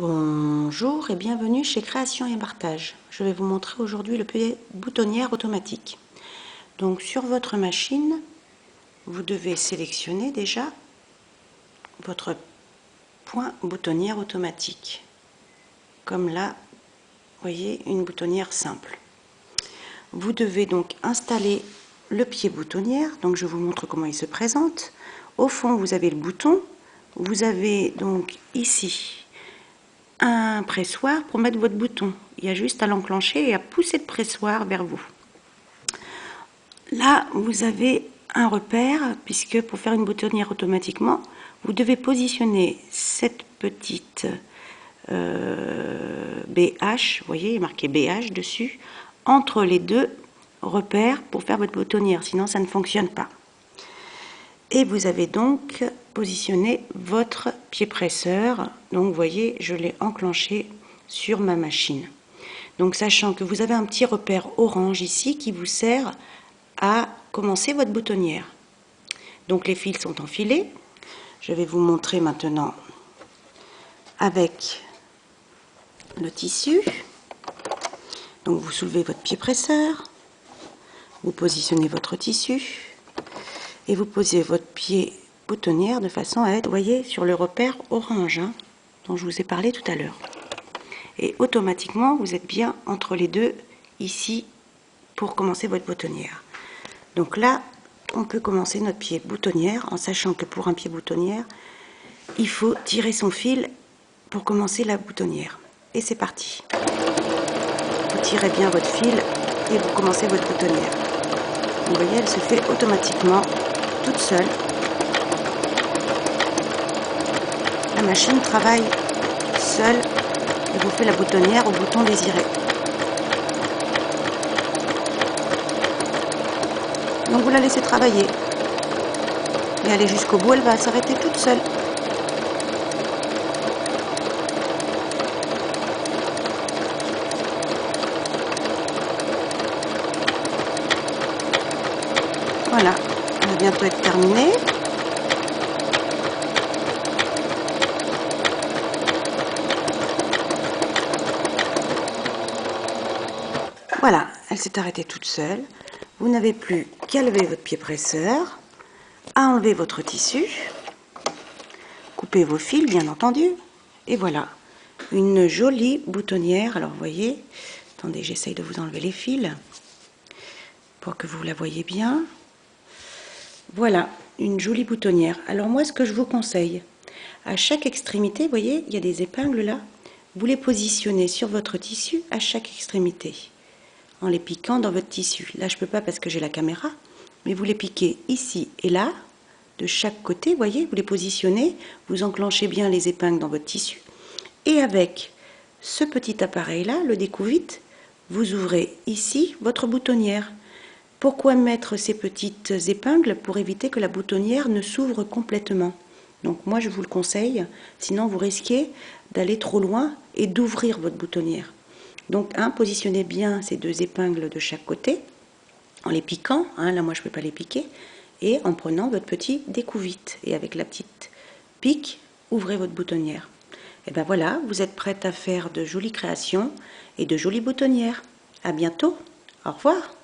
Bonjour et bienvenue chez Création et Partage. Je vais vous montrer aujourd'hui le pied boutonnière automatique. Donc sur votre machine, vous devez sélectionner déjà votre point boutonnière automatique. Comme là, vous voyez, une boutonnière simple. Vous devez donc installer le pied boutonnière. Donc je vous montre comment il se présente. Au fond, vous avez le bouton. Vous avez donc ici un pressoir pour mettre votre bouton. Il y a juste à l'enclencher et à pousser le pressoir vers vous. Là, vous avez un repère, puisque pour faire une boutonnière automatiquement, vous devez positionner cette petite BH, vous voyez, il est marqué BH dessus, entre les deux repères pour faire votre boutonnière, sinon ça ne fonctionne pas. Et vous avez donc positionné votre pied presseur. Donc vous voyez, je l'ai enclenché sur ma machine. Donc sachant que vous avez un petit repère orange ici qui vous sert à commencer votre boutonnière. Donc les fils sont enfilés. Je vais vous montrer maintenant avec le tissu. Donc vous soulevez votre pied presseur, vous positionnez votre tissu et vous posez votre pied boutonnière de façon à être, vous voyez, sur le repère orange dont je vous ai parlé tout à l'heure. Et automatiquement, vous êtes bien entre les deux ici pour commencer votre boutonnière. Donc là, on peut commencer notre pied boutonnière en sachant que pour un pied boutonnière, il faut tirer son fil pour commencer la boutonnière. Et c'est parti. Vous tirez bien votre fil et vous commencez votre boutonnière. Vous voyez, elle se fait automatiquement toute seule. La machine travaille seule et vous fait la boutonnière au bouton désiré. Donc vous la laissez travailler. Et aller jusqu'au bout, elle va s'arrêter toute seule. Voilà, elle va bientôt être terminée. Voilà, elle s'est arrêtée toute seule. Vous n'avez plus qu'à lever votre pied presseur, à enlever votre tissu, couper vos fils bien entendu, et voilà, une jolie boutonnière. Alors vous voyez, attendez, j'essaye de vous enlever les fils pour que vous la voyez bien. Voilà, une jolie boutonnière. Alors moi, ce que je vous conseille, à chaque extrémité, vous voyez, il y a des épingles là, vous les positionnez sur votre tissu à chaque extrémité, en les piquant dans votre tissu. Là, je ne peux pas parce que j'ai la caméra, mais vous les piquez ici et là, de chaque côté, vous voyez, vous les positionnez, vous enclenchez bien les épingles dans votre tissu, et avec ce petit appareil-là, le découvite, vous ouvrez ici votre boutonnière. Pourquoi mettre ces petites épingles? Pour éviter que la boutonnière ne s'ouvre complètement. Donc moi, je vous le conseille, sinon vous risquez d'aller trop loin et d'ouvrir votre boutonnière. Donc, positionnez bien ces deux épingles de chaque côté, en les piquant, là moi je ne peux pas les piquer, et en prenant votre petit découvite. Et avec la petite pique, ouvrez votre boutonnière. Et bien voilà, vous êtes prête à faire de jolies créations et de jolies boutonnières. À bientôt, au revoir.